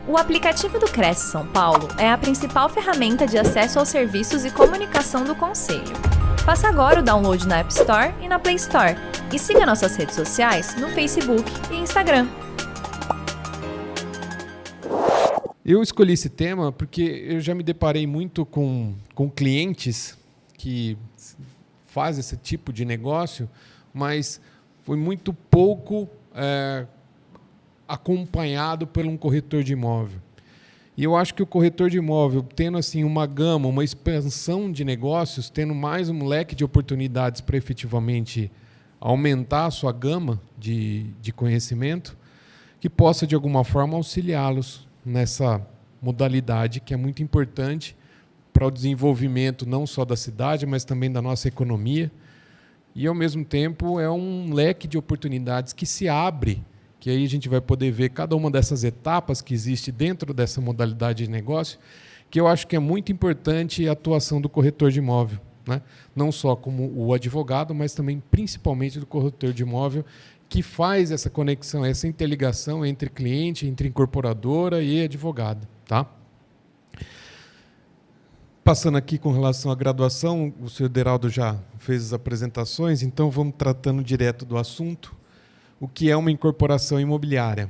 O aplicativo do Cresce São Paulo é a principal ferramenta de acesso aos serviços e comunicação do Conselho. Faça agora o download na App Store e na Play Store. E siga nossas redes sociais no Facebook e Instagram. Eu escolhi esse tema porque eu já me deparei muito com clientes que fazem esse tipo de negócio, mas foi muito pouco acompanhado por um corretor de imóvel. E eu acho que o corretor de imóvel, tendo assim uma gama, uma expansão de negócios, tendo mais um leque de oportunidades para efetivamente aumentar a sua gama de conhecimento, que possa de alguma forma auxiliá-los nessa modalidade que é muito importante para o desenvolvimento não só da cidade, mas também da nossa economia. E, ao mesmo tempo, é um leque de oportunidades que se abre, que aí a gente vai poder ver cada uma dessas etapas que existe dentro dessa modalidade de negócio, que eu acho que é muito importante a atuação do corretor de imóvel, né? Não só como o advogado, mas também principalmente do corretor de imóvel, que faz essa conexão, essa interligação entre cliente, entre incorporadora e advogado. Tá? Passando aqui com relação à graduação, o senhor Deraldo já fez as apresentações, então vamos tratando direto do assunto. O que é uma incorporação imobiliária?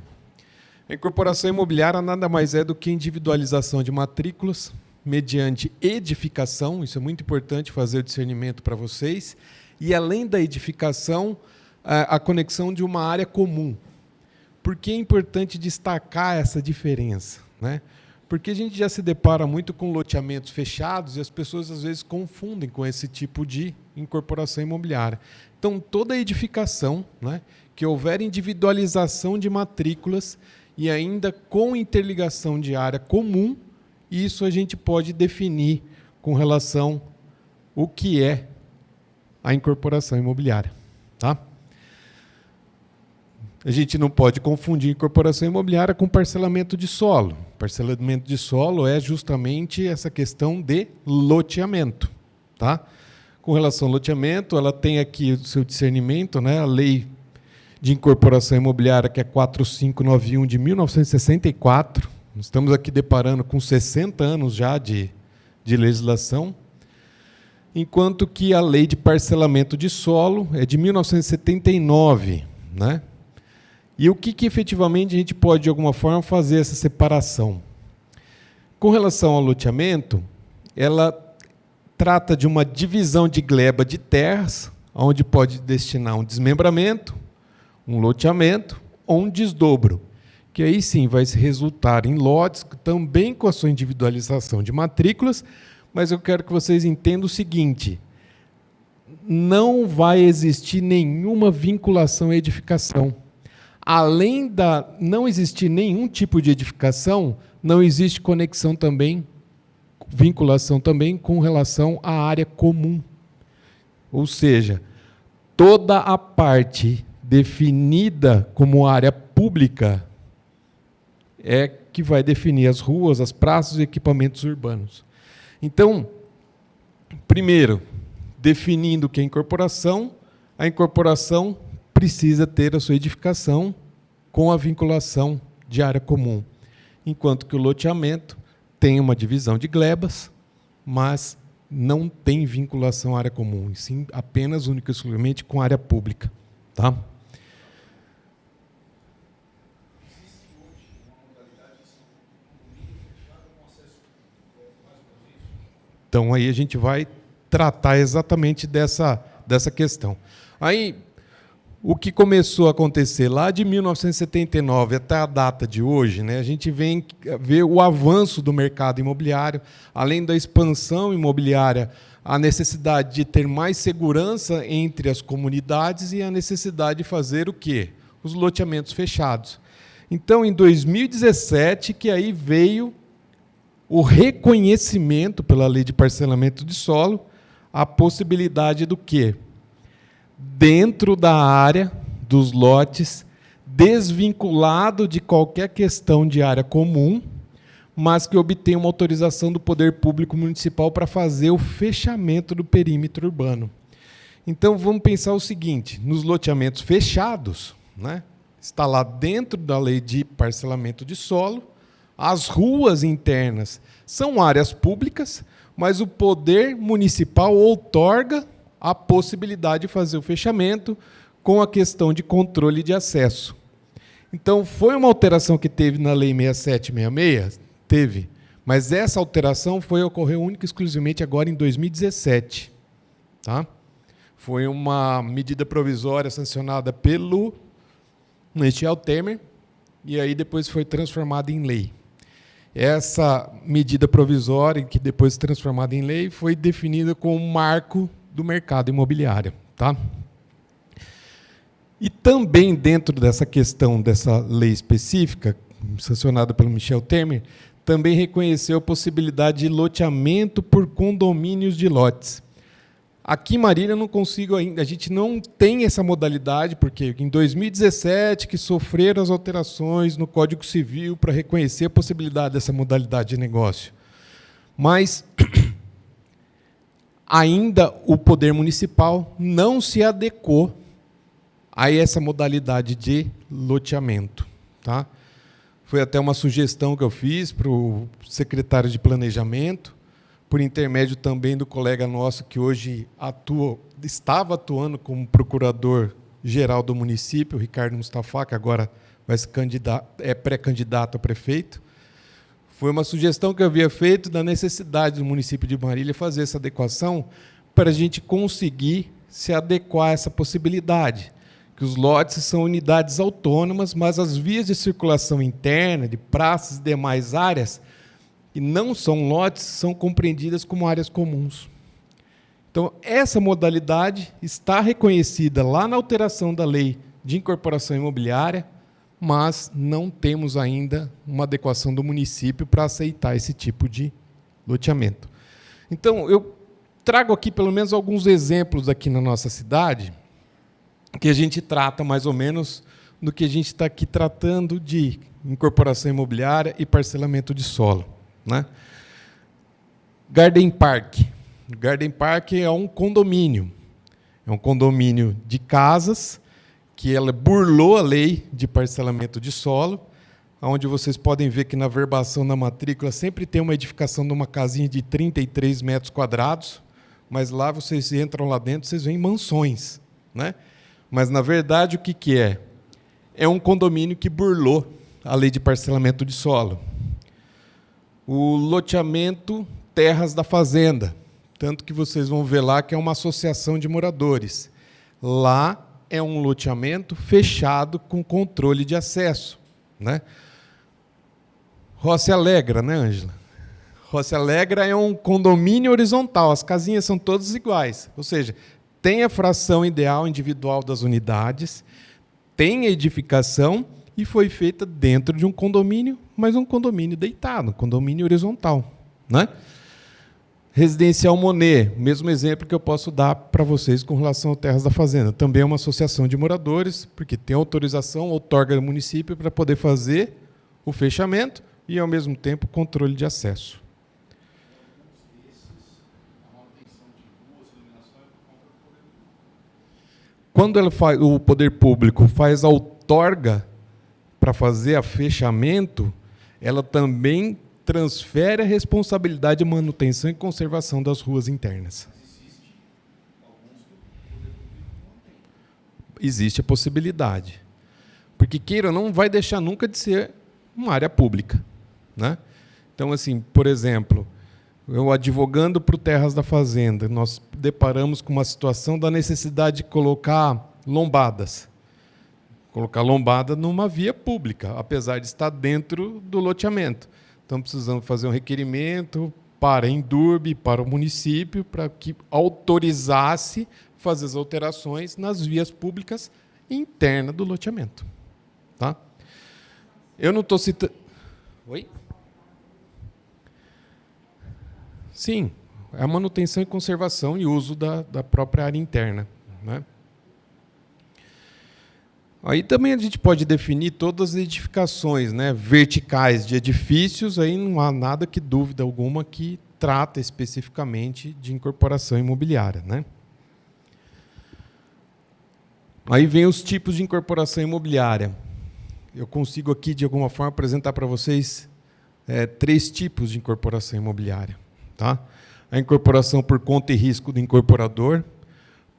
A incorporação imobiliária nada mais é do que individualização de matrículas mediante edificação, isso é muito importante fazer o discernimento para vocês, e além da edificação, a conexão de uma área comum. Por que é importante destacar essa diferença, né? Porque a gente já se depara muito com loteamentos fechados e as pessoas às vezes confundem com esse tipo de incorporação imobiliária. Então, toda edificação, né, que houver individualização de matrículas e ainda com interligação de área comum, isso a gente pode definir com relação ao que é a incorporação imobiliária. Tá? A gente não pode confundir incorporação imobiliária com parcelamento de solo. Parcelamento de solo é justamente essa questão de loteamento. Tá? Com relação ao loteamento, ela tem aqui o seu discernimento, né? A lei de incorporação imobiliária, que é 4591 de 1964. Estamos aqui deparando com 60 anos já de legislação, enquanto que a lei de parcelamento de solo é de 1979, né? E o que efetivamente a gente pode, de alguma forma, fazer essa separação? Com relação ao loteamento, ela trata de uma divisão de gleba de terras, onde pode destinar um desmembramento, um loteamento ou um desdobro, que aí sim vai se resultar em lotes, também com a sua individualização de matrículas, mas eu quero que vocês entendam o seguinte: não vai existir nenhuma vinculação à edificação. Além da não existir nenhum tipo de edificação, não existe conexão também, vinculação também com relação à área comum. Ou seja, toda a parte definida como área pública é que vai definir as ruas, as praças e equipamentos urbanos. Então, primeiro, definindo o que é incorporação, a incorporação precisa ter a sua edificação com a vinculação de área comum, enquanto que o loteamento tem uma divisão de glebas, mas não tem vinculação à área comum, e sim apenas, única e exclusivamente, com a área pública. Tá? Então, aí a gente vai tratar exatamente dessa questão. Aí, o que começou a acontecer lá de 1979 até a data de hoje, né, a gente vê o avanço do mercado imobiliário, além da expansão imobiliária, a necessidade de ter mais segurança entre as comunidades e a necessidade de fazer o quê? Os loteamentos fechados. Então, em 2017, que aí veio o reconhecimento pela lei de parcelamento de solo, a possibilidade do quê? Dentro da área dos lotes, desvinculado de qualquer questão de área comum, mas que obtém uma autorização do poder público municipal para fazer o fechamento do perímetro urbano. Então, vamos pensar o seguinte: nos loteamentos fechados, né, está lá dentro da lei de parcelamento de solo, As ruas internas são áreas públicas, mas o poder municipal outorga a possibilidade de fazer o fechamento com a questão de controle de acesso. Então, foi uma alteração que teve na Lei 6766? Teve. Mas essa alteração ocorreu única e exclusivamente agora em 2017. Tá? Foi uma medida provisória sancionada pelo Michel Temer, e aí depois foi transformada em lei. Essa medida provisória, que depois foi transformada em lei, foi definida como um marco do mercado imobiliário. Tá? E também dentro dessa questão dessa lei específica, sancionada pelo Michel Temer, também reconheceu a possibilidade de loteamento por condomínios de lotes. Aqui em Marília eu não consigo ainda, a gente não tem essa modalidade, porque em 2017 que sofreram as alterações no Código Civil para reconhecer a possibilidade dessa modalidade de negócio. Mas ainda o poder municipal não se adequou a essa modalidade de loteamento. Tá? Foi até uma sugestão que eu fiz para o secretário de Planejamento, por intermédio também do colega nosso que hoje estava atuando como procurador-geral do município, Ricardo Mustafa, que agora é pré-candidato a prefeito. Foi uma sugestão que eu havia feito da necessidade do município de Marília fazer essa adequação para a gente conseguir se adequar a essa possibilidade, que os lotes são unidades autônomas, mas as vias de circulação interna, de praças e demais áreas, que não são lotes, são compreendidas como áreas comuns. Então, essa modalidade está reconhecida lá na alteração da Lei de Incorporação Imobiliária, mas não temos ainda uma adequação do município para aceitar esse tipo de loteamento. Então, eu trago aqui pelo menos alguns exemplos aqui na nossa cidade, que a gente trata mais ou menos do que a gente está aqui tratando de incorporação imobiliária e parcelamento de solo. Né? Garden Park. Garden Park é um condomínio. É um condomínio de casas que ela burlou a lei de parcelamento de solo, onde vocês podem ver que na verbação da matrícula sempre tem uma edificação de uma casinha de 33 metros quadrados, mas lá vocês entram lá dentro, vocês veem mansões. Né? Mas, na verdade, o que é? É um condomínio que burlou a lei de parcelamento de solo. O loteamento Terras da Fazenda, tanto que vocês vão ver lá que é uma associação de moradores. Lá é um loteamento fechado com controle de acesso. Né? Roça Alegra, né, Ângela? Roça Alegra é um condomínio horizontal, as casinhas são todas iguais, ou seja, tem a fração ideal individual das unidades, tem a edificação e foi feita dentro de um condomínio, mas um condomínio deitado, um condomínio horizontal. Né? Residencial Monet, mesmo exemplo que eu posso dar para vocês com relação ao Terras da Fazenda. Também é uma associação de moradores, porque tem autorização, outorga do município para poder fazer o fechamento e, ao mesmo tempo, controle de acesso. Quando o poder público faz a outorga para fazer o fechamento, ela também transfere a responsabilidade de manutenção e conservação das ruas internas. Existe a possibilidade. Porque, queira ou não, vai deixar nunca de ser uma área pública. Né? Então, assim, por exemplo, eu advogando para o Terras da Fazenda, nós deparamos com uma situação da necessidade de colocar lombadas. Colocar lombada numa via pública, apesar de estar dentro do loteamento. Então, precisamos fazer um requerimento para a Endurbe, para o município, para que autorizasse fazer as alterações nas vias públicas internas do loteamento. Tá? Eu não estou citando... Oi? Sim, é a manutenção e conservação e uso da própria área interna. Né? Aí também a gente pode definir todas as edificações, né, verticais de edifícios, aí não há nada que dúvida alguma que trata especificamente de incorporação imobiliária. Né? Aí vem os tipos de incorporação imobiliária. Eu consigo aqui, de alguma forma, apresentar para vocês 3 tipos de incorporação imobiliária. Tá? A incorporação por conta e risco do incorporador,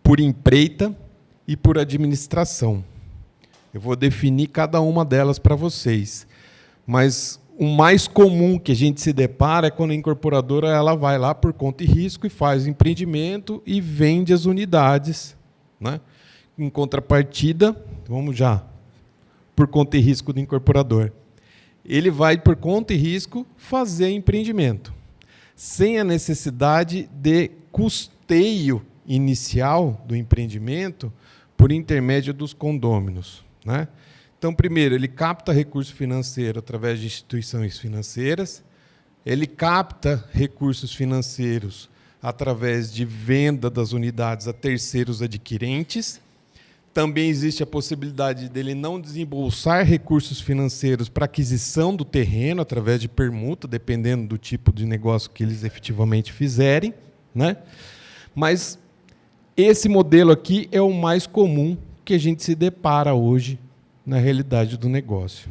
por empreita e por administração. Eu vou definir cada uma delas para vocês. Mas o mais comum que a gente se depara é quando a incorporadora ela vai lá por conta e risco e faz o empreendimento e vende as unidades. Né? Em contrapartida, vamos já, por conta e risco do incorporador. Ele vai, por conta e risco, fazer empreendimento, sem a necessidade de custeio inicial do empreendimento por intermédio dos condôminos. Né? Então, primeiro, ele capta recurso financeiro através de instituições financeiras, ele capta recursos financeiros através de venda das unidades a terceiros adquirentes. Também existe a possibilidade dele não desembolsar recursos financeiros para aquisição do terreno através de permuta, dependendo do tipo de negócio que eles efetivamente fizerem. Né? Mas esse modelo aqui é o mais comum que a gente se depara hoje na realidade do negócio.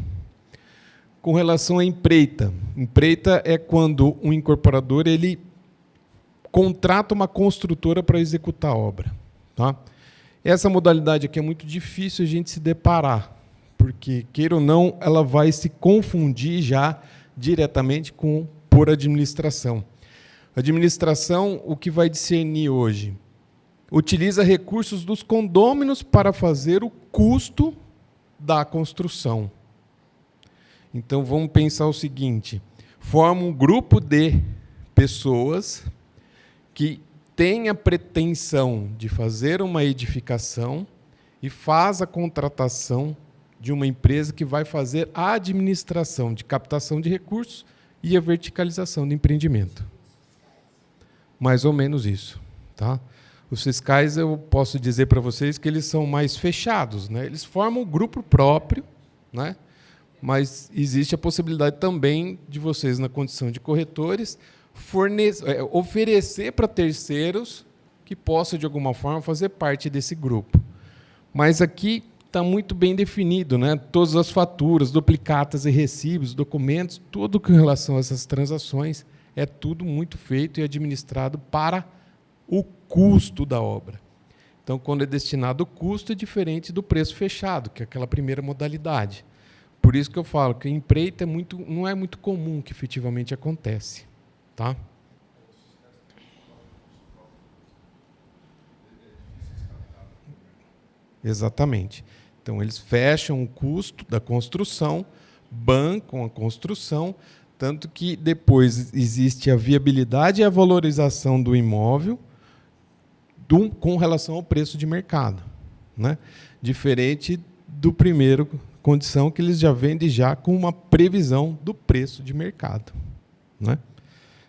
Com relação à empreita. Empreita é quando um incorporador ele contrata uma construtora para executar a obra. Tá? Essa modalidade aqui é muito difícil a gente se deparar, porque, queira ou não, ela vai se confundir já diretamente com por administração. Administração, o que vai discernir hoje? Utiliza recursos dos condôminos para fazer o custo da construção. Então, vamos pensar o seguinte, forma um grupo de pessoas que tem a pretensão de fazer uma edificação e faz a contratação de uma empresa que vai fazer a administração de captação de recursos e a verticalização do empreendimento. Mais ou menos isso. Tá? Os fiscais, eu posso dizer para vocês que eles são mais fechados. Né? Eles formam um grupo próprio, né? Mas existe a possibilidade também de vocês, na condição de corretores, oferecer para terceiros que possam, de alguma forma, fazer parte desse grupo. Mas aqui está muito bem definido, né? Todas as faturas, duplicatas e recibos, documentos, tudo com relação a essas transações, é tudo muito feito e administrado para o custo da obra. Então, quando é destinado ao custo, é diferente do preço fechado, que é aquela primeira modalidade. Por isso que eu falo que a empreita não é muito comum que efetivamente acontece. Tá? Exatamente. Então, eles fecham o custo da construção, bancam a construção, tanto que depois existe a viabilidade e a valorização do imóvel com relação ao preço de mercado. Né? Diferente do primeiro condição, que eles já vendem já com uma previsão do preço de mercado. Né?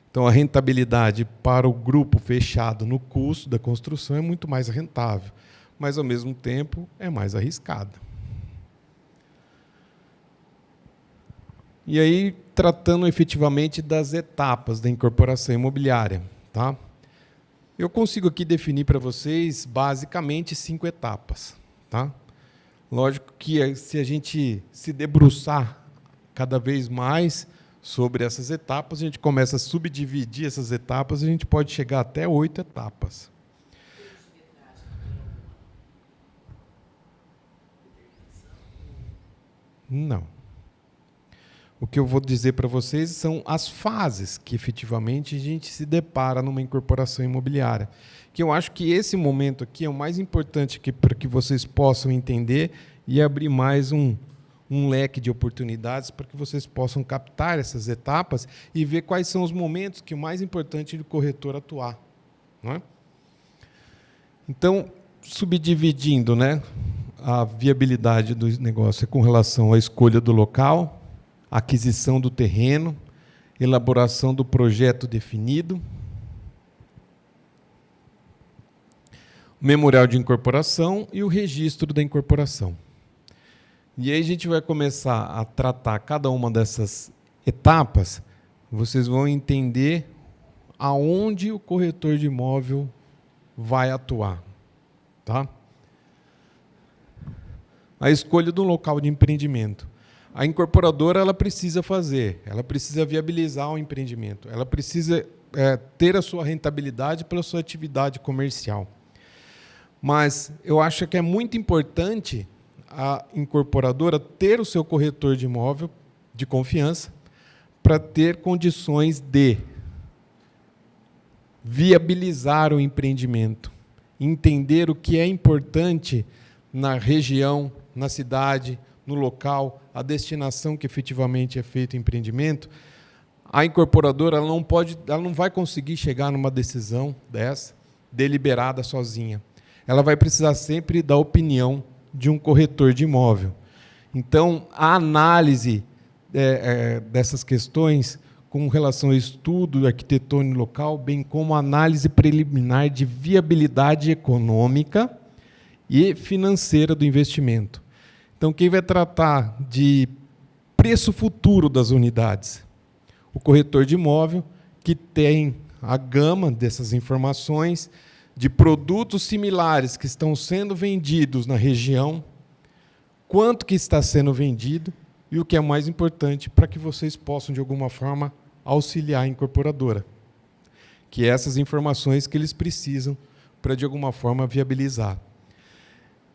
Então, a rentabilidade para o grupo fechado no custo da construção é muito mais rentável, mas, ao mesmo tempo, é mais arriscada. E aí, tratando efetivamente das etapas da incorporação imobiliária. Tá? Eu consigo aqui definir para vocês, basicamente, 5 etapas. Tá? Lógico que, se a gente se debruçar cada vez mais sobre essas etapas, a gente começa a subdividir essas etapas, a gente pode chegar até 8 etapas. Não. O que eu vou dizer para vocês são as fases que, efetivamente, a gente se depara numa incorporação imobiliária. Que eu acho que esse momento aqui é o mais importante para que vocês possam entender e abrir mais um leque de oportunidades para que vocês possam captar essas etapas e ver quais são os momentos que é o mais importante do corretor atuar. Não é? Então, subdividindo, né, a viabilidade do negócio com relação à escolha do local, aquisição do terreno, elaboração do projeto definido, o memorial de incorporação e o registro da incorporação. E aí a gente vai começar a tratar cada uma dessas etapas, vocês vão entender aonde o corretor de imóvel vai atuar. Tá? A escolha do local de empreendimento. a incorporadora ela precisa fazer? Ela precisa viabilizar o empreendimento, ela precisa ter a sua rentabilidade pela sua atividade comercial. Mas eu acho que é muito importante a incorporadora ter o seu corretor de imóvel de confiança para ter condições de viabilizar o empreendimento, entender o que é importante na região, na cidade, no local, a destinação que efetivamente é feito o empreendimento. A incorporadora ela não vai conseguir chegar numa decisão dessa deliberada sozinha. Ela vai precisar sempre da opinião de um corretor de imóvel. Então, a análise dessas questões com relação ao estudo arquitetônico local, bem como a análise preliminar de viabilidade econômica e financeira do investimento. Então, quem vai tratar de preço futuro das unidades? O corretor de imóvel, que tem a gama dessas informações de produtos similares que estão sendo vendidos na região, quanto que está sendo vendido e o que é mais importante para que vocês possam, de alguma forma, auxiliar a incorporadora, que é essas informações que eles precisam para, de alguma forma, viabilizar.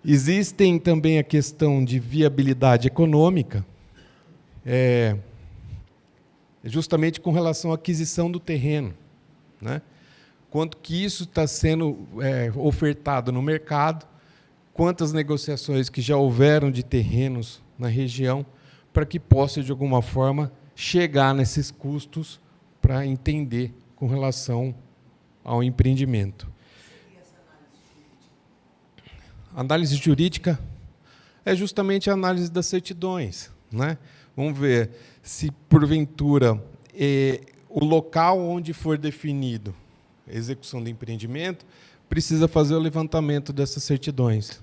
Existem também a questão de viabilidade econômica, justamente com relação à aquisição do terreno, né? Quanto que isso está sendo ofertado no mercado, quantas negociações que já houveram de terrenos na região, para que possa, de alguma forma, chegar nesses custos para entender com relação ao empreendimento. Análise jurídica é justamente a análise das certidões, né? Vamos ver se, porventura, o local onde for definido a execução do empreendimento precisa fazer o levantamento dessas certidões,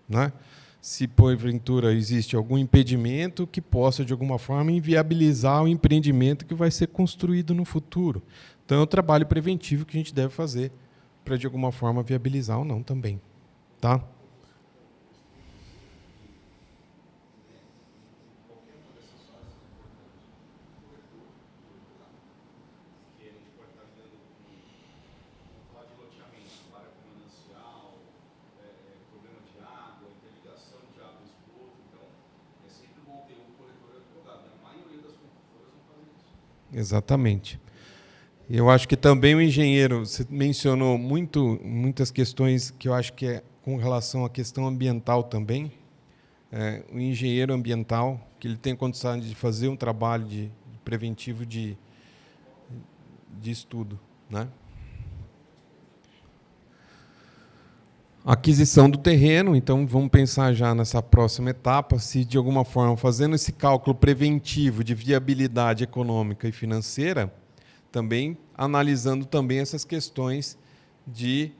né? Se, porventura, existe algum impedimento que possa, de alguma forma, inviabilizar o empreendimento que vai ser construído no futuro. Então, é um trabalho preventivo que a gente deve fazer para, de alguma forma, viabilizar ou não também. Tá? Exatamente. Eu acho que também o engenheiro, você mencionou muitas questões que eu acho que é com relação à questão ambiental também. O engenheiro ambiental, que ele tem condição de fazer um trabalho preventivo de estudo, né? Aquisição do terreno, então vamos pensar já nessa próxima etapa, se de alguma forma, fazendo esse cálculo preventivo de viabilidade econômica e financeira, também analisando também essas questões de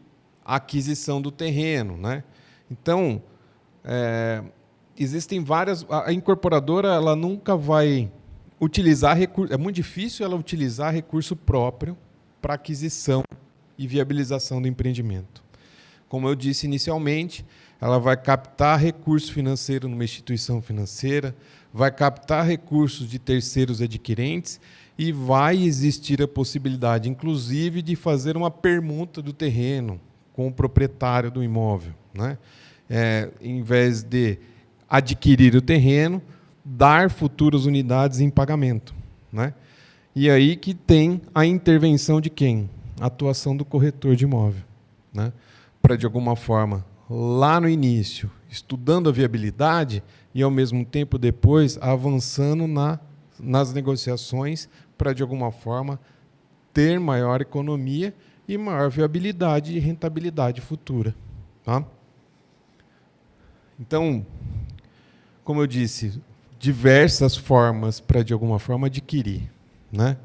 aquisição do terreno, né? Então, existem várias... A incorporadora ela nunca vai utilizar recurso... É muito difícil ela utilizar recurso próprio para aquisição e viabilização do empreendimento. Como eu disse inicialmente, ela vai captar recurso financeiro numa instituição financeira, vai captar recursos de terceiros adquirentes e vai existir a possibilidade, inclusive, de fazer uma permuta do terreno com o proprietário do imóvel, né? Em vez de adquirir o terreno, dar futuras unidades em pagamento, né? E aí que tem a intervenção de quem? A atuação do corretor de imóvel, né? Para, de alguma forma, lá no início, estudando a viabilidade e, ao mesmo tempo, depois, avançando nas negociações para, de alguma forma, ter maior economia e maior viabilidade e rentabilidade futura. Tá? Então, como eu disse, diversas formas para, de alguma forma, adquirir, né?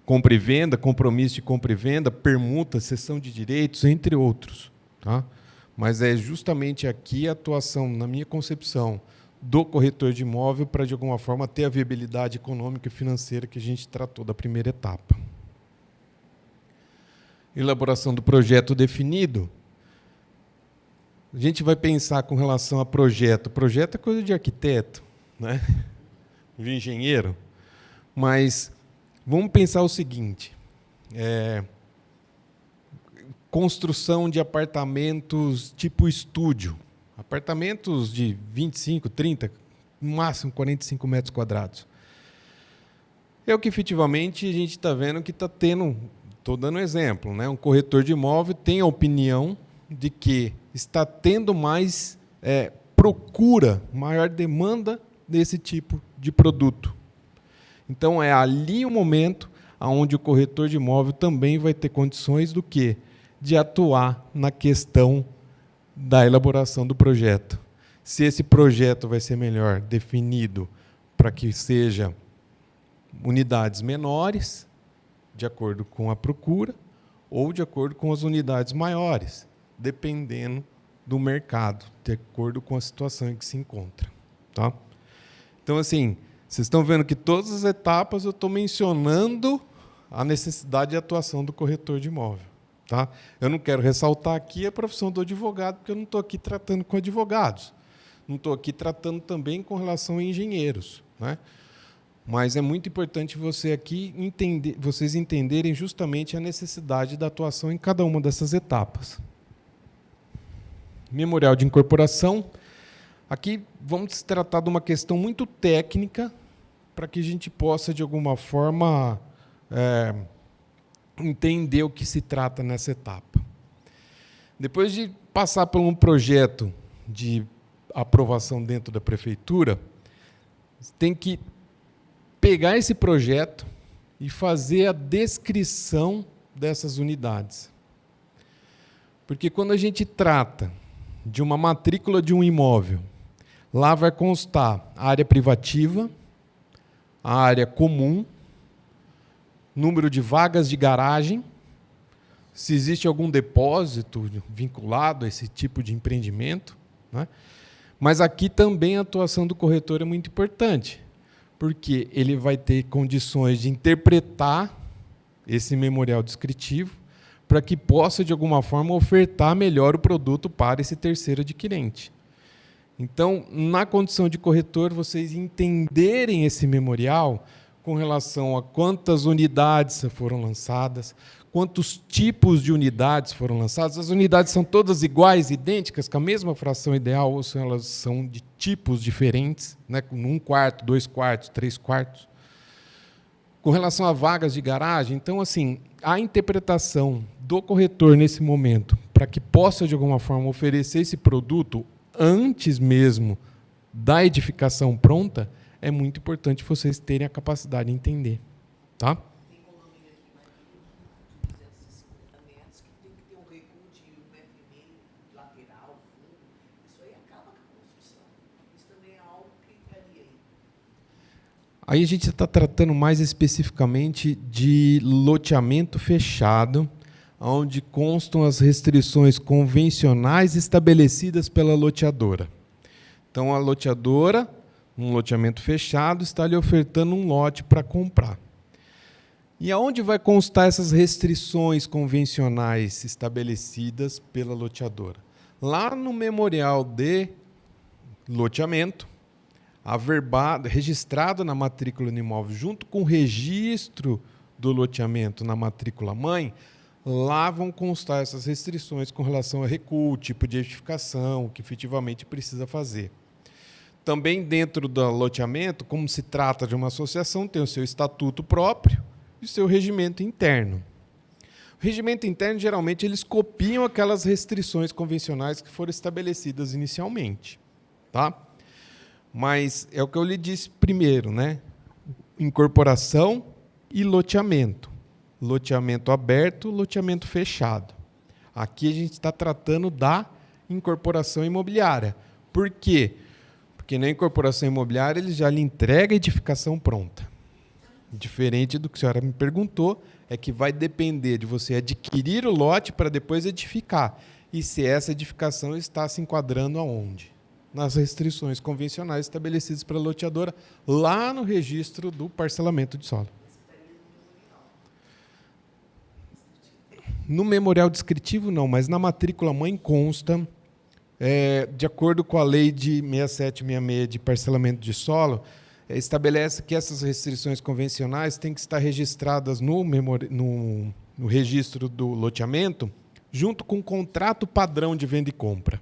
Compra e venda, compromisso de compra e venda, permuta, cessão de direitos, entre outros. Tá? Mas é justamente aqui a atuação, na minha concepção, do corretor de imóvel para, de alguma forma, ter a viabilidade econômica e financeira que a gente tratou da primeira etapa. Elaboração do projeto definido. A gente vai pensar com relação a projeto. Projeto é coisa de arquiteto, né? de engenheiro, mas vamos pensar o seguinte, construção de apartamentos tipo estúdio, apartamentos de 25, 30, no máximo 45 metros quadrados. É o que efetivamente a gente está vendo que está tendo, estou dando um exemplo, né? Um corretor de imóvel tem a opinião de que está tendo mais procura, maior demanda desse tipo de produto. Então, é ali o momento onde o corretor de imóvel também vai ter condições do quê? De atuar na questão da elaboração do projeto. Se esse projeto vai ser melhor definido para que seja unidades menores, de acordo com a procura, ou de acordo com as unidades maiores, dependendo do mercado, de acordo com a situação em que se encontra. Tá? Então, assim, vocês estão vendo que todas as etapas eu estou mencionando a necessidade de atuação do corretor de imóvel. Tá? Eu não quero ressaltar aqui a profissão do advogado, porque eu não estou aqui tratando com advogados. Não estou aqui tratando também com relação a engenheiros, né? Mas é muito importante vocês entenderem justamente a necessidade da atuação em cada uma dessas etapas. Memorial de incorporação. Aqui vamos tratar de uma questão muito técnica para que a gente possa, de alguma forma, entender o que se trata nessa etapa. Depois de passar por um projeto de aprovação dentro da prefeitura, tem que pegar esse projeto e fazer a descrição dessas unidades. Porque quando a gente trata de uma matrícula de um imóvel, lá vai constar a área privativa, a área comum, número de vagas de garagem, se existe algum depósito vinculado a esse tipo de empreendimento, né? Mas aqui também a atuação do corretor é muito importante, porque ele vai ter condições de interpretar esse memorial descritivo para que possa, de alguma forma, ofertar melhor o produto para esse terceiro adquirente. Então, na condição de corretor, vocês entenderem esse memorial com relação a quantas unidades foram lançadas, quantos tipos de unidades foram lançadas. As unidades são todas iguais, idênticas, com a mesma fração ideal, ou se elas são de tipos diferentes, né, com 1 quarto, 2 quartos, 3 quartos. Com relação a vagas de garagem, então, assim, a interpretação do corretor nesse momento, para que possa, de alguma forma, oferecer esse produto antes mesmo da edificação pronta, é muito importante vocês terem a capacidade de entender. Tá? Tem condomínio aqui mais de 250 metros que tem que ter um recuo de 1,5 metro, lateral, fundo. Isso aí acaba com a construção. Isso também é algo que entraria aí. Aí a gente está tratando mais especificamente de loteamento fechado, onde constam as restrições convencionais estabelecidas pela loteadora. Então, a loteadora, num loteamento fechado, está lhe ofertando um lote para comprar. E aonde vai constar essas restrições convencionais estabelecidas pela loteadora? Lá no memorial de loteamento, averbado, registrado na matrícula do imóvel, junto com o registro do loteamento na matrícula mãe, lá vão constar essas restrições com relação a recuo, tipo de edificação, o que efetivamente precisa fazer. Também dentro do loteamento, como se trata de uma associação, tem o seu estatuto próprio e o seu regimento interno. O regimento interno, geralmente, eles copiam aquelas restrições convencionais que foram estabelecidas inicialmente. Tá? Mas é o que eu lhe disse primeiro, né? Incorporação e loteamento. Loteamento aberto, loteamento fechado. Aqui a gente está tratando da incorporação imobiliária. Por quê? Porque na incorporação imobiliária ele já lhe entrega a edificação pronta. Diferente do que a senhora me perguntou, é que vai depender de você adquirir o lote para depois edificar. E se essa edificação está se enquadrando aonde? Nas restrições convencionais estabelecidas pela loteadora, lá no registro do parcelamento de solo. No memorial descritivo, não, mas na matrícula mãe consta, de acordo com a lei de 6766 de parcelamento de solo, estabelece que essas restrições convencionais têm que estar registradas no registro do loteamento, junto com o contrato padrão de venda e compra.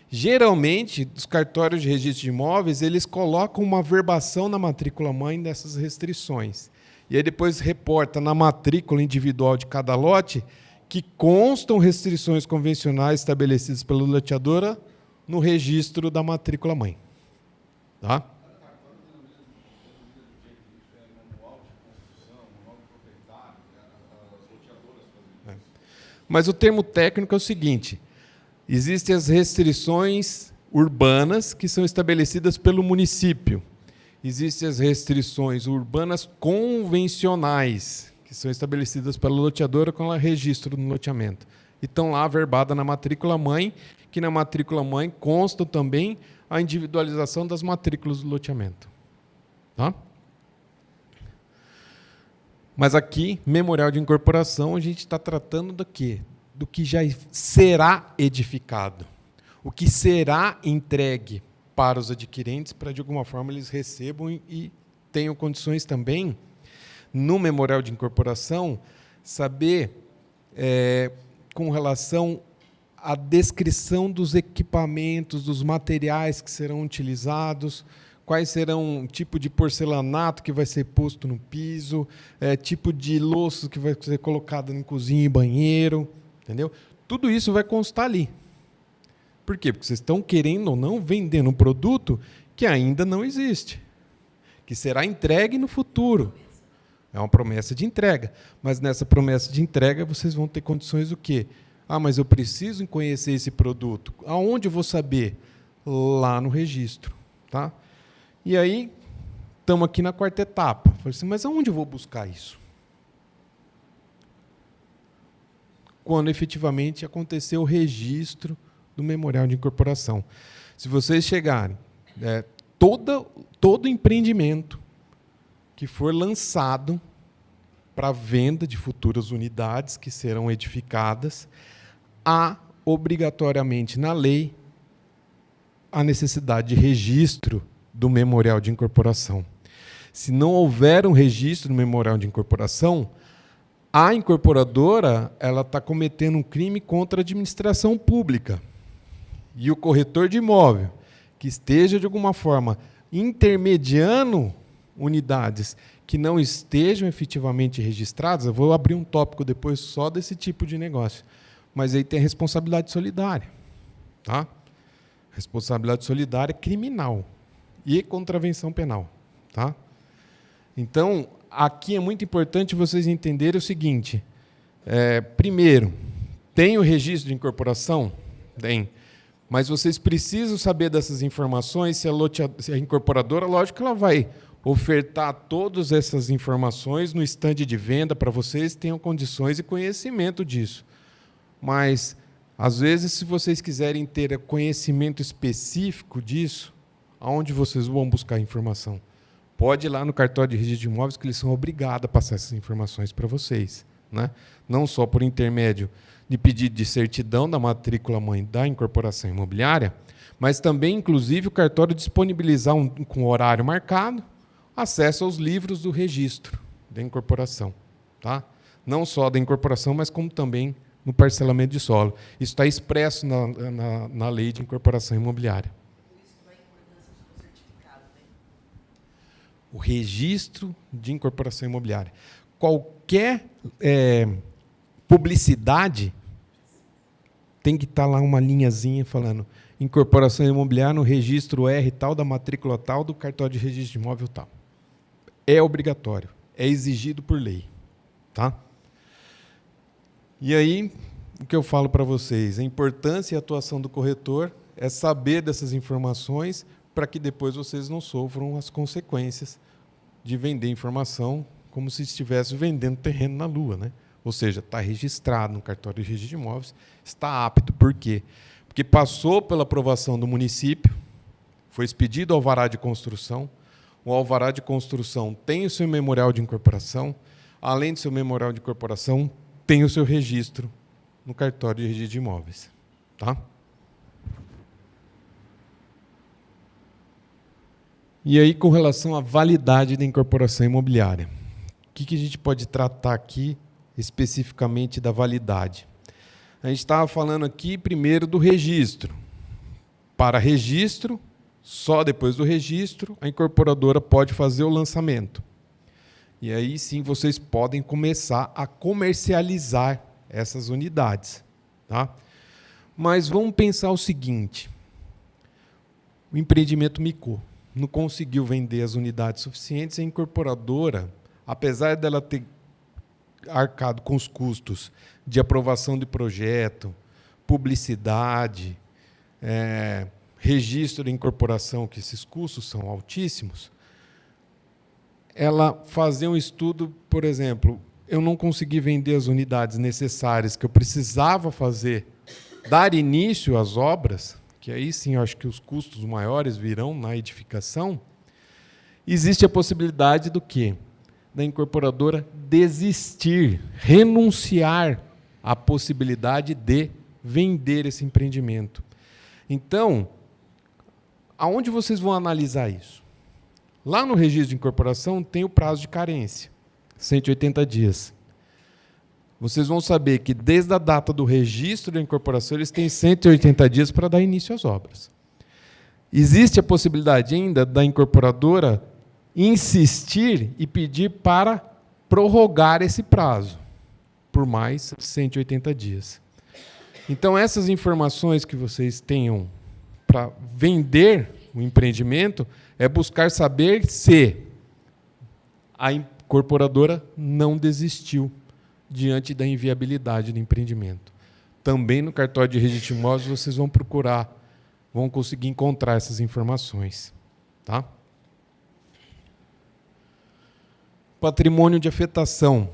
Geralmente, os cartórios de registro de imóveis, eles colocam uma verbação na matrícula-mãe dessas restrições. E aí depois reporta na matrícula individual de cada lote que constam restrições convencionais estabelecidas pela loteadora no registro da matrícula-mãe. Tá? Mas o termo técnico é o seguinte: existem as restrições urbanas que são estabelecidas pelo município. Existem as restrições urbanas convencionais, que são estabelecidas pela loteadora com o registro no loteamento. E estão lá verbada na matrícula-mãe, que na matrícula-mãe consta também a individualização das matrículas do loteamento. Tá? Mas aqui, memorial de incorporação, a gente está tratando do quê? Do que já será edificado. O que será entregue para os adquirentes, para, de alguma forma, eles recebam e tenham condições também, no memorial de incorporação, saber, com relação à descrição dos equipamentos, dos materiais que serão utilizados, quais serão o tipo de porcelanato que vai ser posto no piso, tipo de louça que vai ser colocada em cozinha e banheiro, entendeu? Tudo isso vai constar ali. Por quê? Porque vocês estão querendo ou não vendendo um produto que ainda não existe, que será entregue no futuro. É uma promessa de entrega. Mas nessa promessa de entrega vocês vão ter condições do quê? Ah, mas eu preciso conhecer esse produto. Aonde eu vou saber? Lá no registro. Tá? E aí, estamos aqui na quarta etapa. Falei assim, mas aonde eu vou buscar isso? Quando efetivamente acontecer o registro do memorial de incorporação. Se vocês chegarem, todo empreendimento que for lançado para venda de futuras unidades que serão edificadas, há obrigatoriamente na lei a necessidade de registro do memorial de incorporação. Se não houver um registro do memorial de incorporação, a incorporadora ela está cometendo um crime contra a administração pública. E o corretor de imóvel, que esteja, de alguma forma, intermediando unidades que não estejam efetivamente registradas, eu vou abrir um tópico depois só desse tipo de negócio, mas aí tem a responsabilidade solidária. Tá? Responsabilidade solidária criminal e contravenção penal. Tá? Então, aqui é muito importante vocês entenderem o seguinte. Primeiro, tem o registro de incorporação? Tem. Mas vocês precisam saber dessas informações. Se a incorporadora, lógico que ela vai ofertar todas essas informações no estande de venda para vocês tenham condições e conhecimento disso. Mas, às vezes, se vocês quiserem ter conhecimento específico disso, aonde vocês vão buscar informação? Pode ir lá no cartório de registro de imóveis, que eles são obrigados a passar essas informações para vocês. Né? Não só por intermédio de pedido de certidão da matrícula-mãe da incorporação imobiliária, mas também, inclusive, o cartório disponibilizar com horário marcado acesso aos livros do registro da incorporação. Tá? Não só da incorporação, mas como também no parcelamento de solo. Isso está expresso na lei de incorporação imobiliária. O registro de incorporação imobiliária. Qualquer publicidade tem que estar lá uma linhazinha falando incorporação imobiliária no registro R tal, da matrícula tal, do cartório de registro de imóvel tal. É obrigatório, é exigido por lei. Tá? E aí, o que eu falo para vocês? A importância e a atuação do corretor é saber dessas informações para que depois vocês não sofram as consequências de vender informação como se estivesse vendendo terreno na lua. Né? Ou seja, está registrado no cartório de registro de imóveis, está apto. Por quê? Porque passou pela aprovação do município, foi expedido alvará de construção, o alvará de construção tem o seu memorial de incorporação, além do seu memorial de incorporação, tem o seu registro no cartório de registro de imóveis. Tá? E aí, com relação à validade da incorporação imobiliária, o que a gente pode tratar aqui especificamente da validade? A gente estava falando aqui primeiro do registro. Para registro, só depois do registro, a incorporadora pode fazer o lançamento. E aí sim vocês podem começar a comercializar essas unidades. Tá? Mas vamos pensar o seguinte: o empreendimento micou, não conseguiu vender as unidades suficientes, a incorporadora, apesar dela ter arcado com os custos de aprovação de projeto, publicidade, registro de incorporação, que esses custos são altíssimos, ela fazer um estudo, por exemplo, eu não consegui vender as unidades necessárias que eu precisava fazer, dar início às obras, que aí sim eu acho que os custos maiores virão na edificação, existe a possibilidade do quê? Da incorporadora desistir, renunciar à possibilidade de vender esse empreendimento. Então, aonde vocês vão analisar isso? Lá no registro de incorporação tem o prazo de carência, 180 dias. Vocês vão saber que desde a data do registro da incorporação eles têm 180 dias para dar início às obras. Existe a possibilidade ainda da incorporadora insistir e pedir para prorrogar esse prazo por mais 180 dias. Então, essas informações que vocês tenham para vender o empreendimento é buscar saber se a incorporadora não desistiu diante da inviabilidade do empreendimento. Também no cartório de registro de imóveis vocês vão procurar, vão conseguir encontrar essas informações. Tá? Patrimônio de afetação.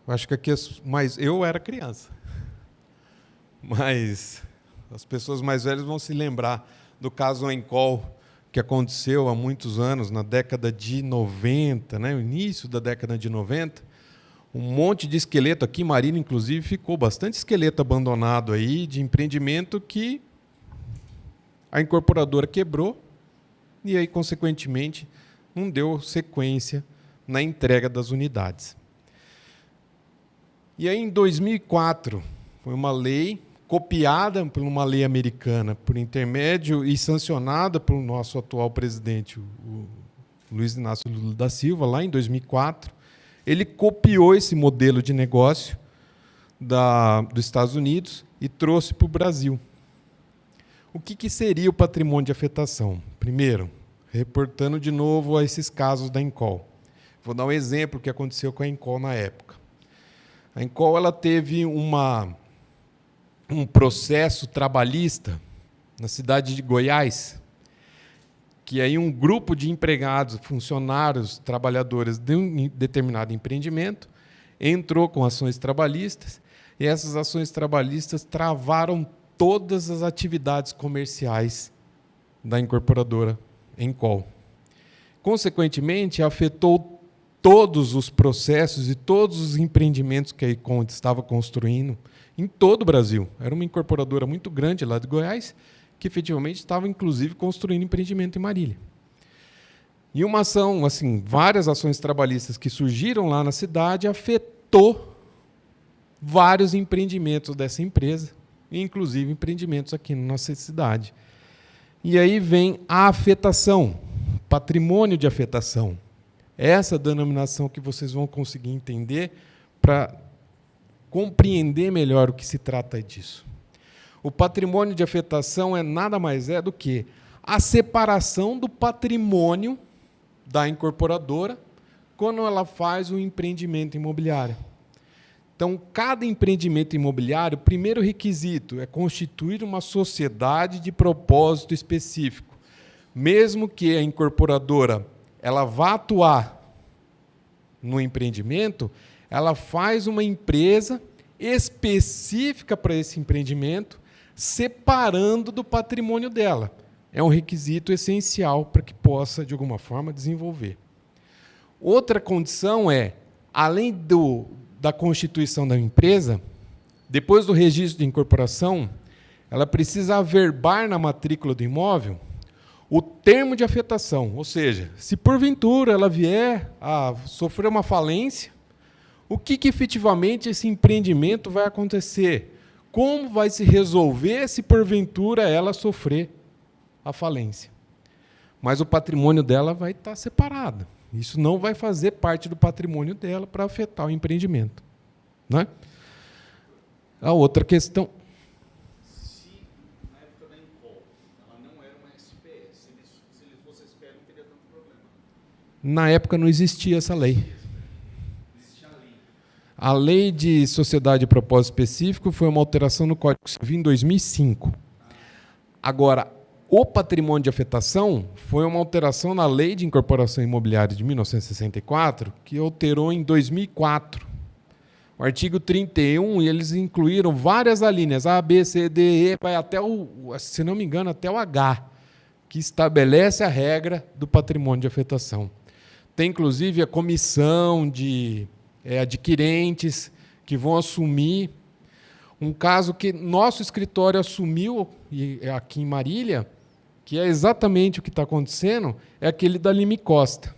Eu acho que aqui, mas eu era criança. Mas as pessoas mais velhas vão se lembrar do caso Encol, que aconteceu há muitos anos, na década de 90, né, no início da década de 90. Um monte de esqueleto aqui, Marília, inclusive, ficou bastante esqueleto abandonado aí, de empreendimento que a incorporadora quebrou e aí, consequentemente, não deu sequência na entrega das unidades. E aí, em 2004, foi uma lei copiada por uma lei americana, por intermédio e sancionada pelo nosso atual presidente, o Luiz Inácio Lula da Silva, lá em 2004. Ele copiou esse modelo de negócio dos Estados Unidos e trouxe para o Brasil. O que seria o patrimônio de afetação? Primeiro, reportando de novo a esses casos da Encol. Vou dar um exemplo que aconteceu com a Encol na época. A Encol ela teve um processo trabalhista na cidade de Goiás, que aí um grupo de empregados, funcionários, trabalhadores de um determinado empreendimento entrou com ações trabalhistas e essas ações trabalhistas travaram todas as atividades comerciais da incorporadora Encol. Consequentemente, afetou todos os processos e todos os empreendimentos que a Encol estava construindo em todo o Brasil. Era uma incorporadora muito grande lá de Goiás, que efetivamente estava, inclusive, construindo empreendimento em Marília. E uma ação, assim, várias ações trabalhistas que surgiram lá na cidade afetou vários empreendimentos dessa empresa, inclusive empreendimentos aqui na nossa cidade. E aí vem a afetação, patrimônio de afetação. Essa denominação que vocês vão conseguir entender para compreender melhor o que se trata disso. O patrimônio de afetação é nada mais do que a separação do patrimônio da incorporadora quando ela faz o empreendimento imobiliário. Então, cada empreendimento imobiliário, o primeiro requisito é constituir uma sociedade de propósito específico. Mesmo que a incorporadora ela vá atuar no empreendimento, ela faz uma empresa específica para esse empreendimento, separando do patrimônio dela. É um requisito essencial para que possa, de alguma forma, desenvolver. Outra condição é, além da constituição da empresa, depois do registro de incorporação, ela precisa averbar na matrícula do imóvel o termo de afetação, ou seja, se porventura ela vier a sofrer uma falência, o que efetivamente esse empreendimento vai acontecer? Como vai se resolver se porventura ela sofrer a falência? Mas o patrimônio dela vai estar separado. Isso não vai fazer parte do patrimônio dela para afetar o empreendimento. Né? A outra questão... Se na época da Incol ela não era uma SPS, se eles fossem SPS não teria tanto problema. Na época não existia essa lei. A lei de sociedade de propósito específico foi uma alteração no Código Civil em 2005. Agora, o patrimônio de afetação foi uma alteração na Lei de Incorporação Imobiliária de 1964, que alterou em 2004. O artigo 31, e eles incluíram várias alíneas, A, B, C, D, E, vai até o, se não me engano, até o H, que estabelece a regra do patrimônio de afetação. Tem, inclusive, a comissão de adquirentes que vão assumir. Um caso que nosso escritório assumiu aqui em Marília, que é exatamente o que está acontecendo, é aquele da Lime Costa,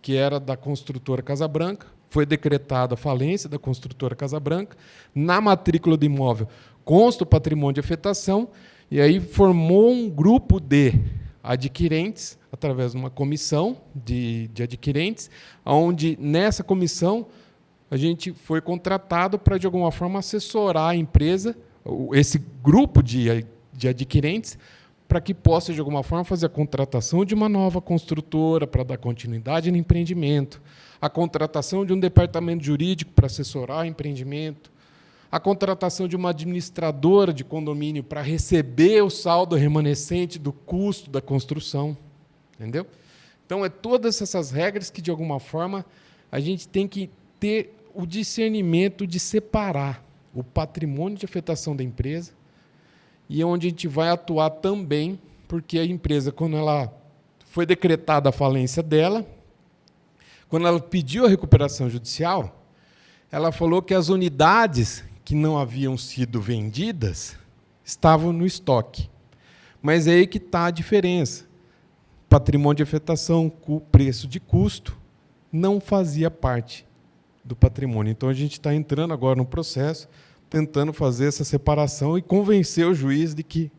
que era da construtora Casa Branca. Foi decretada a falência da construtora Casa Branca. Na matrícula do imóvel consta o patrimônio de afetação, e aí formou um grupo de adquirentes, através de uma comissão de adquirentes, onde nessa comissão a gente foi contratado para, de alguma forma, assessorar a empresa, esse grupo de adquirentes, para que possa, de alguma forma, fazer a contratação de uma nova construtora para dar continuidade no empreendimento, a contratação de um departamento jurídico para assessorar o empreendimento, a contratação de uma administradora de condomínio para receber o saldo remanescente do custo da construção. Entendeu? Então, é todas essas regras que, de alguma forma, a gente tem que ter o discernimento de separar o patrimônio de afetação da empresa e onde a gente vai atuar também, porque a empresa, quando ela foi decretada a falência dela, quando ela pediu a recuperação judicial, ela falou que as unidades que não haviam sido vendidas estavam no estoque. Mas é aí que está a diferença. Patrimônio de afetação, preço de custo, não fazia parte do patrimônio. Então, a gente está entrando agora no processo, tentando fazer essa separação e convencer o juiz de que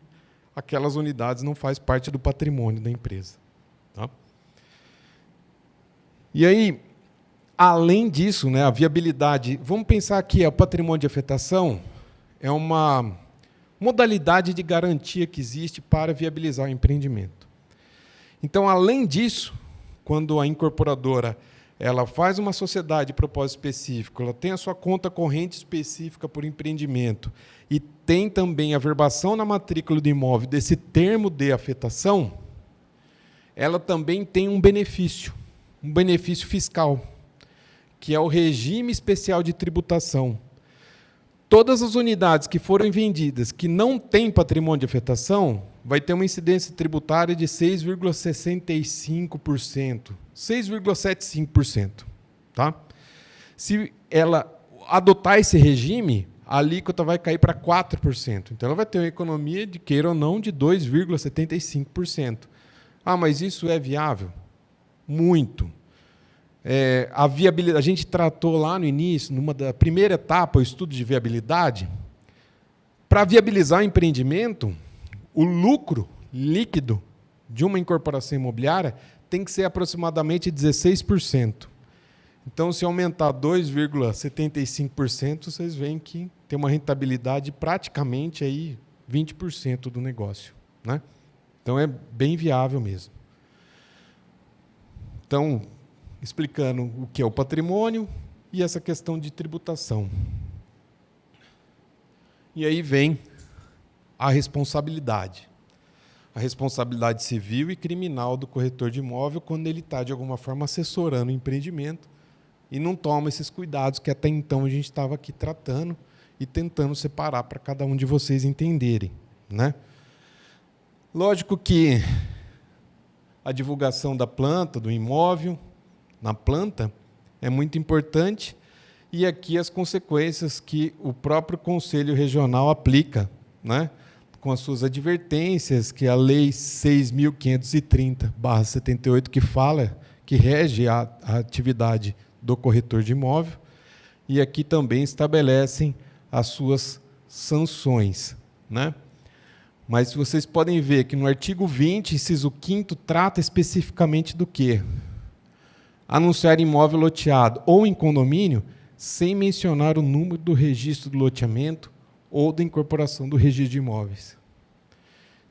aquelas unidades não fazem parte do patrimônio da empresa. Tá? E aí, além disso, né, a viabilidade... Vamos pensar que o patrimônio de afetação é uma modalidade de garantia que existe para viabilizar o empreendimento. Então, além disso, quando a incorporadora ela faz uma sociedade de propósito específico, ela tem a sua conta corrente específica por empreendimento e tem também a verbação na matrícula do imóvel desse termo de afetação, ela também tem um benefício fiscal, que é o regime especial de tributação. Todas as unidades que forem vendidas que não têm patrimônio de afetação vai ter uma incidência tributária de 6,65%, 6,75%. Tá? Se ela adotar esse regime, a alíquota vai cair para 4%. Então, ela vai ter uma economia, de queira ou não, de 2,75%. Ah, mas isso é viável? Muito. A viabilidade, a gente tratou lá no início, numa da primeira etapa, o estudo de viabilidade. Para viabilizar o empreendimento, o lucro líquido de uma incorporação imobiliária tem que ser aproximadamente 16%. Então, se aumentar 2,75%, vocês veem que tem uma rentabilidade praticamente aí 20% do negócio. Né? Então, é bem viável mesmo. Então, explicando o que é o patrimônio e essa questão de tributação. E aí vem a responsabilidade. A responsabilidade civil e criminal do corretor de imóvel quando ele está, de alguma forma, assessorando o empreendimento e não toma esses cuidados que até então a gente estava aqui tratando e tentando separar para cada um de vocês entenderem. Né? Lógico que a divulgação da planta, do imóvel, na planta, é muito importante, e aqui as consequências que o próprio Conselho Regional aplica, né? com as suas advertências, que é a Lei 6.530/78, que rege a atividade do corretor de imóvel, e aqui também estabelecem as suas sanções, né? Mas vocês podem ver que no artigo 20, inciso 5º, trata especificamente do quê? Anunciar imóvel loteado ou em condomínio sem mencionar o número do registro do loteamento ou da incorporação do registro de imóveis.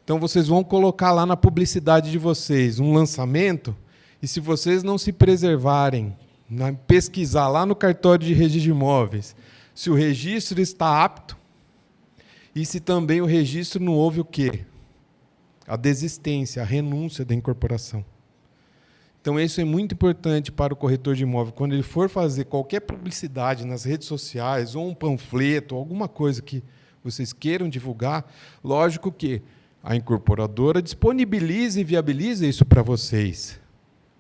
Então, vocês vão colocar lá na publicidade de vocês um lançamento, e se vocês não se preservarem, pesquisar lá no cartório de registro de imóveis se o registro está apto e se também o registro não houve o quê? A desistência, a renúncia da incorporação. Então, isso é muito importante para o corretor de imóvel. Quando ele for fazer qualquer publicidade nas redes sociais, ou um panfleto, ou alguma coisa que vocês queiram divulgar, lógico que a incorporadora disponibiliza e viabiliza isso para vocês.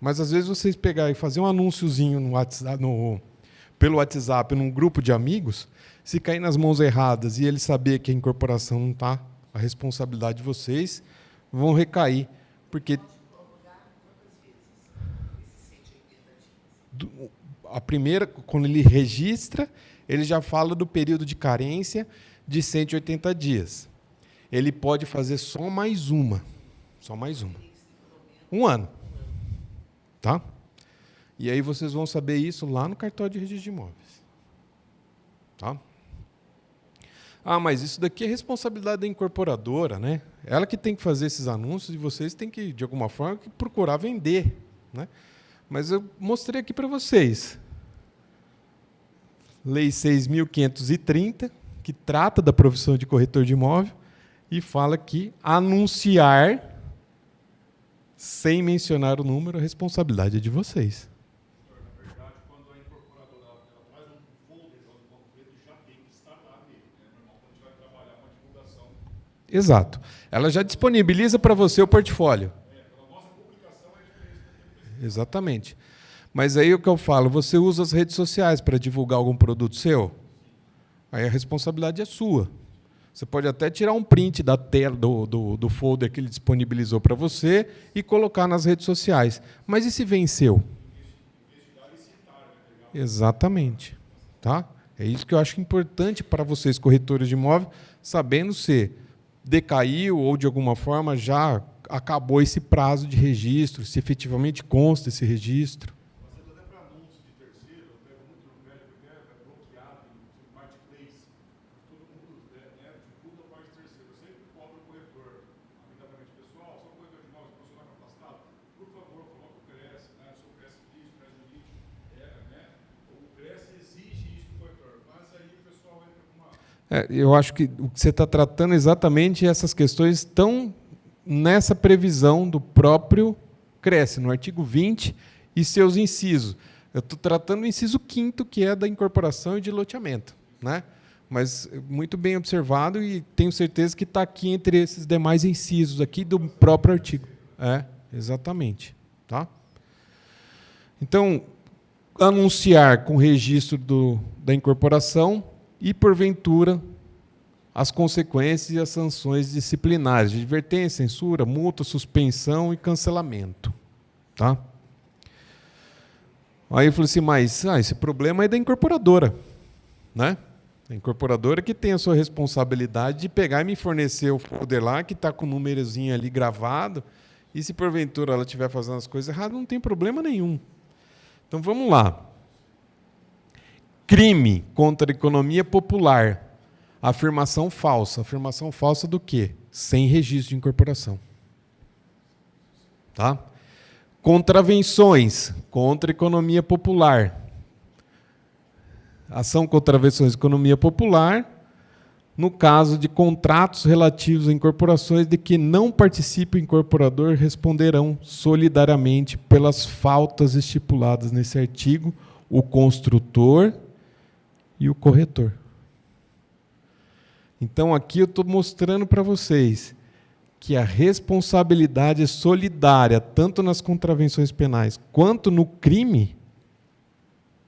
Mas, às vezes, vocês pegarem e fazer um anúnciozinho no WhatsApp, pelo WhatsApp, num grupo de amigos, se cair nas mãos erradas e ele saber que a incorporação não está, a responsabilidade de vocês vão recair, porque a primeira, quando ele registra, ele já fala do período de carência de 180 dias. Ele pode fazer só mais uma. Um ano. Tá? E aí vocês vão saber isso lá no cartório de registro de imóveis. Tá? Ah, mas isso daqui é responsabilidade da incorporadora, né? Ela que tem que fazer esses anúncios e vocês têm que, de alguma forma, procurar vender, né? Mas eu mostrei aqui para vocês. Lei 6.530, que trata da profissão de corretor de imóvel, e fala que anunciar, sem mencionar o número, a responsabilidade é de vocês. Na verdade, quando a incorporadora ela traz um folder do panfleto, já tem que estar lá nele, né? Normal, quando a gente vai trabalhar uma divulgação. Exato. Ela já disponibiliza para você o portfólio. Pela nossa publicação é diferente. Exatamente. Mas aí o que eu falo, você usa as redes sociais para divulgar algum produto seu? Aí a responsabilidade é sua. Você pode até tirar um print da tela do folder que ele disponibilizou para você e colocar nas redes sociais. Mas e se venceu? Exatamente. Tá? É isso que eu acho importante para vocês, corretores de imóvel, sabendo se decaiu ou, de alguma forma, já acabou esse prazo de registro, se efetivamente consta esse registro. Fazendo até para anúncio de terceiro, eu pego muito no velho, porque é bloqueado em marketplace. Todo mundo divulga a parte terceira. Eu sempre cobro o corretor. Amigamente, pessoal, só o corretor de imóveis profissional capacitado, por favor, coloque o CRES, né? Eu sou o CRES físico, CRES jurídico, né? O CRES exige isso do corretor, mas aí o pessoal entra com uma... Eu acho que o que você está tratando exatamente essas questões estão nessa previsão do próprio CRES, no artigo 20 e seus incisos. Eu estou tratando o inciso 5º, que é da incorporação e de loteamento, né? Mas muito bem observado e tenho certeza que está aqui entre esses demais incisos aqui do próprio artigo. Exatamente. Tá? Então, anunciar com registro da incorporação e, porventura, as consequências e as sanções disciplinares, de advertência, censura, multa, suspensão e cancelamento. Tá? Aí eu falei assim, mas esse problema é da incorporadora, né? A incorporadora que tem a sua responsabilidade de pegar e me fornecer o folder lá, que está com o númerozinho ali gravado, e se porventura ela estiver fazendo as coisas erradas, não tem problema nenhum. Então vamos lá. Crime contra a economia popular. Afirmação falsa. Afirmação falsa do quê? Sem registro de incorporação. Tá? Contravenções contra a economia popular. Ação contravenções de economia popular, no caso de contratos relativos a incorporações de que não participe o incorporador, responderão solidariamente pelas faltas estipuladas nesse artigo o construtor e o corretor. Então, aqui eu estou mostrando para vocês que a responsabilidade é solidária, tanto nas contravenções penais, quanto no crime,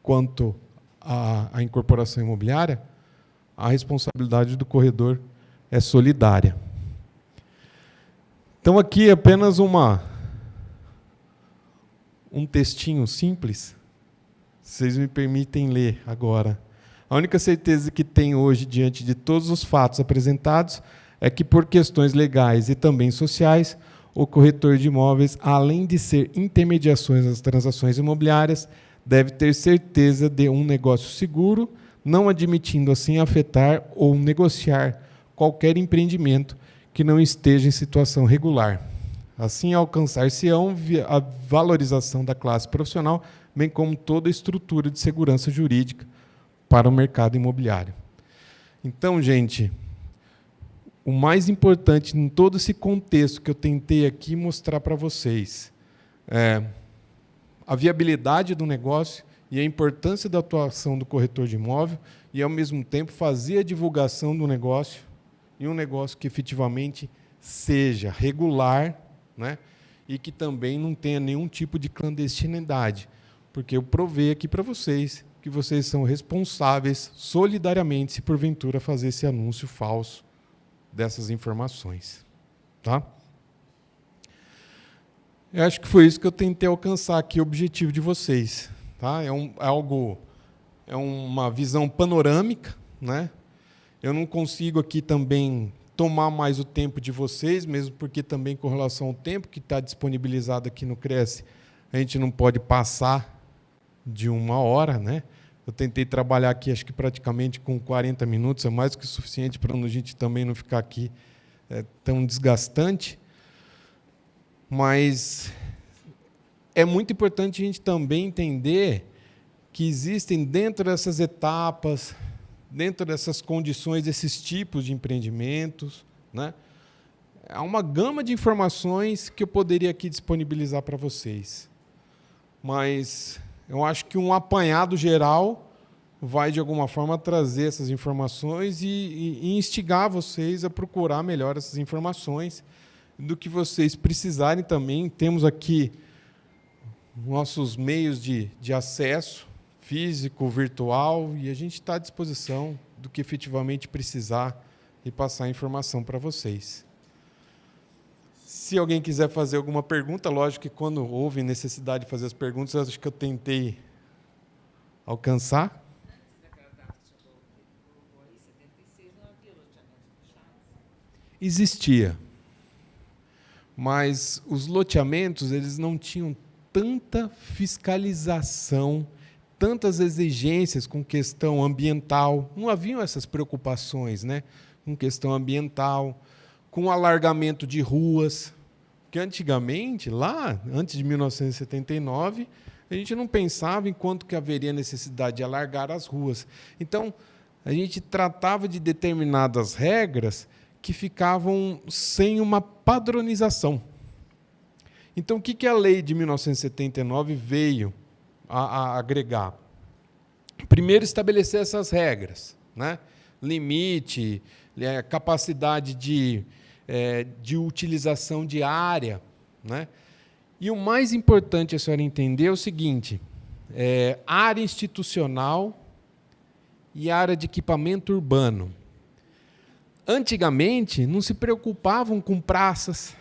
quanto a incorporação imobiliária, a responsabilidade do corredor é solidária. Então, aqui apenas um textinho simples. Vocês me permitem ler agora. A única certeza que tem hoje, diante de todos os fatos apresentados, é que, por questões legais e também sociais, o corretor de imóveis, além de ser intermediações das transações imobiliárias, deve ter certeza de um negócio seguro, não admitindo assim afetar ou negociar qualquer empreendimento que não esteja em situação regular. Assim, alcançar-se-ão a valorização da classe profissional, bem como toda a estrutura de segurança jurídica para o mercado imobiliário. Então, gente, o mais importante em todo esse contexto que eu tentei aqui mostrar para vocês é a viabilidade do negócio e a importância da atuação do corretor de imóvel e, ao mesmo tempo, fazer a divulgação do negócio e um negócio que efetivamente seja regular, né, e que também não tenha nenhum tipo de clandestinidade, porque eu provei aqui para vocês que vocês são responsáveis solidariamente se porventura fazer esse anúncio falso dessas informações. Tá? Eu acho que foi isso que eu tentei alcançar aqui, o objetivo de vocês. Tá? É uma visão panorâmica, né? Eu não consigo aqui também tomar mais o tempo de vocês, mesmo porque também com relação ao tempo que está disponibilizado aqui no Cresce, a gente não pode passar de 1 hora, né? Eu tentei trabalhar aqui, acho que praticamente com 40 minutos, é mais que o suficiente para a gente também não ficar aqui tão desgastante. Mas é muito importante a gente também entender que existem dentro dessas etapas, dentro dessas condições, desses tipos de empreendimentos, né, há uma gama de informações que eu poderia aqui disponibilizar para vocês. Mas eu acho que um apanhado geral vai, de alguma forma, trazer essas informações e instigar vocês a procurar melhor essas informações. Do que vocês precisarem também, temos aqui nossos meios de acesso, físico, virtual, e a gente está à disposição do que efetivamente precisar e passar a informação para vocês. Se alguém quiser fazer alguma pergunta, lógico que quando houve necessidade de fazer as perguntas, acho que eu tentei alcançar. Antes daquela data que você colocou aí, 76, não havia loteamento fechado? Existia. Mas os loteamentos, eles não tinham tanta fiscalização, tantas exigências com questão ambiental. Não haviam essas preocupações, né, com questão ambiental, com alargamento de ruas. Porque antigamente, lá, antes de 1979, a gente não pensava em quanto que haveria necessidade de alargar as ruas. Então, a gente tratava de determinadas regras que ficavam sem uma padronização. Então, o que a lei de 1979 veio a agregar? Primeiro, estabelecer essas regras, né? Limite, capacidade de utilização de área, né? E o mais importante a senhora entender é o seguinte, área institucional e área de equipamento urbano. Antigamente, não se preocupavam com praças,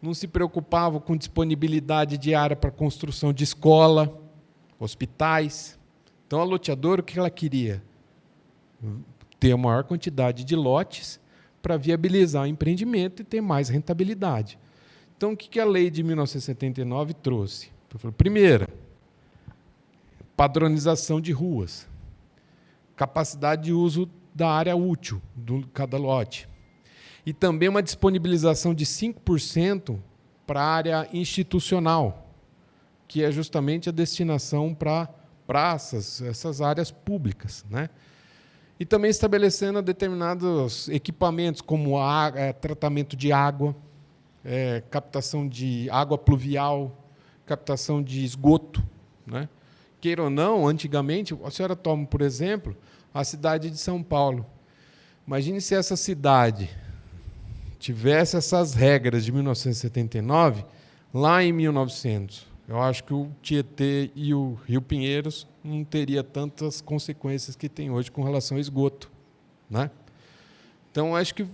não se preocupavam com disponibilidade de área para construção de escola, hospitais. Então, a loteadora, o que ela queria? Ter a maior quantidade de lotes para viabilizar o empreendimento e ter mais rentabilidade. Então, o que a lei de 1979 trouxe? Primeiro, padronização de ruas, capacidade de uso da área útil de cada lote. E também uma disponibilização de 5% para a área institucional, que é justamente a destinação para praças, essas áreas públicas, né? E também estabelecendo determinados equipamentos, como tratamento de água, captação de água pluvial, captação de esgoto, né? Queira ou não, antigamente, a senhora toma, por exemplo, a cidade de São Paulo. Imagine se essa cidade tivesse essas regras de 1979, lá em 1900. Eu acho que o Tietê e o Rio Pinheiros não teria tantas consequências que tem hoje com relação ao esgoto, né? Então, acho que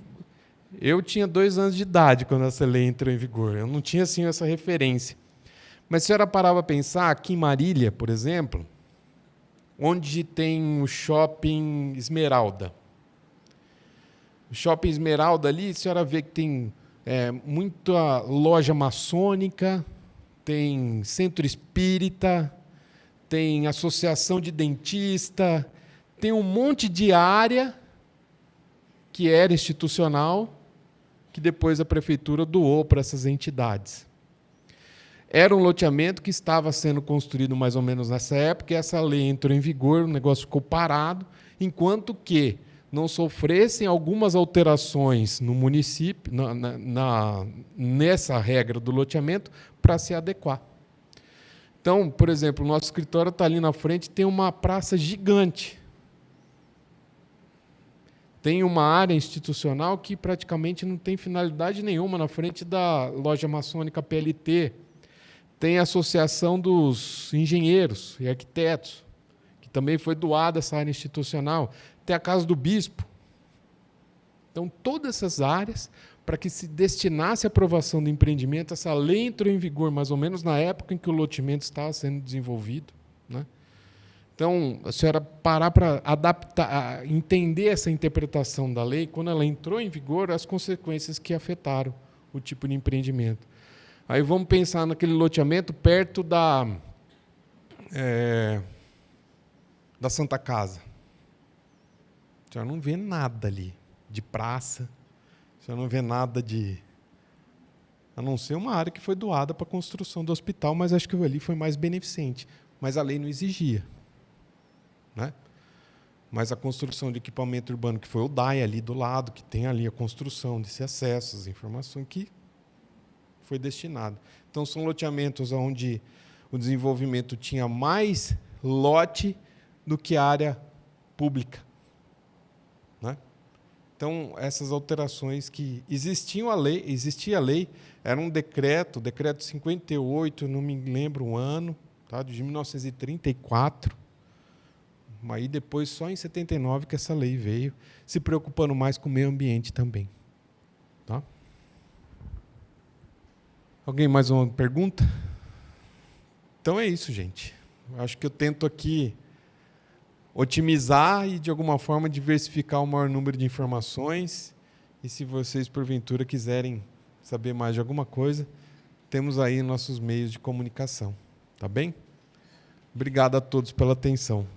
Eu tinha 2 anos de idade quando essa lei entrou em vigor. Eu não tinha assim essa referência. Mas se a senhora parava para pensar, aqui em Marília, por exemplo, onde tem o Shopping Esmeralda. O Shopping Esmeralda ali, a senhora vê que tem muita loja maçônica, tem centro espírita, tem associação de dentista, tem um monte de área que era institucional, que depois a prefeitura doou para essas entidades. Era um loteamento que estava sendo construído mais ou menos nessa época, e essa lei entrou em vigor, o negócio ficou parado, enquanto que não sofressem algumas alterações no município, nessa regra do loteamento, para se adequar. Então, por exemplo, o nosso escritório está ali na frente, tem uma praça gigante. Tem uma área institucional que praticamente não tem finalidade nenhuma na frente da loja maçônica PLT. Tem a Associação dos Engenheiros e Arquitetos, que também foi doada essa área institucional. Tem a Casa do Bispo. Então, todas essas áreas, para que se destinasse a aprovação do empreendimento, essa lei entrou em vigor mais ou menos na época em que o loteamento estava sendo desenvolvido, né? Então, a senhora parar para adaptar, entender essa interpretação da lei, quando ela entrou em vigor, as consequências que afetaram o tipo de empreendimento. Aí vamos pensar naquele loteamento perto da Santa Casa. A senhora não vê nada ali de praça, a senhora não vê nada a não ser uma área que foi doada para a construção do hospital, mas acho que ali foi mais beneficente. Mas a lei não exigia, né? Mas a construção de equipamento urbano, que foi o DAI ali do lado, que tem ali a construção desse acesso, as informações que foi destinado. Então, são loteamentos onde o desenvolvimento tinha mais lote do que área pública, né? Então, essas alterações que existia a lei, era um decreto 58, não me lembro o ano, tá, de 1934. Aí depois, só em 79, que essa lei veio, se preocupando mais com o meio ambiente também. Tá? Alguém mais uma pergunta? Então é isso, gente. Acho que eu tento aqui otimizar e, de alguma forma, diversificar o maior número de informações. E se vocês, porventura, quiserem saber mais de alguma coisa, temos aí nossos meios de comunicação. Tá bem? Obrigado a todos pela atenção.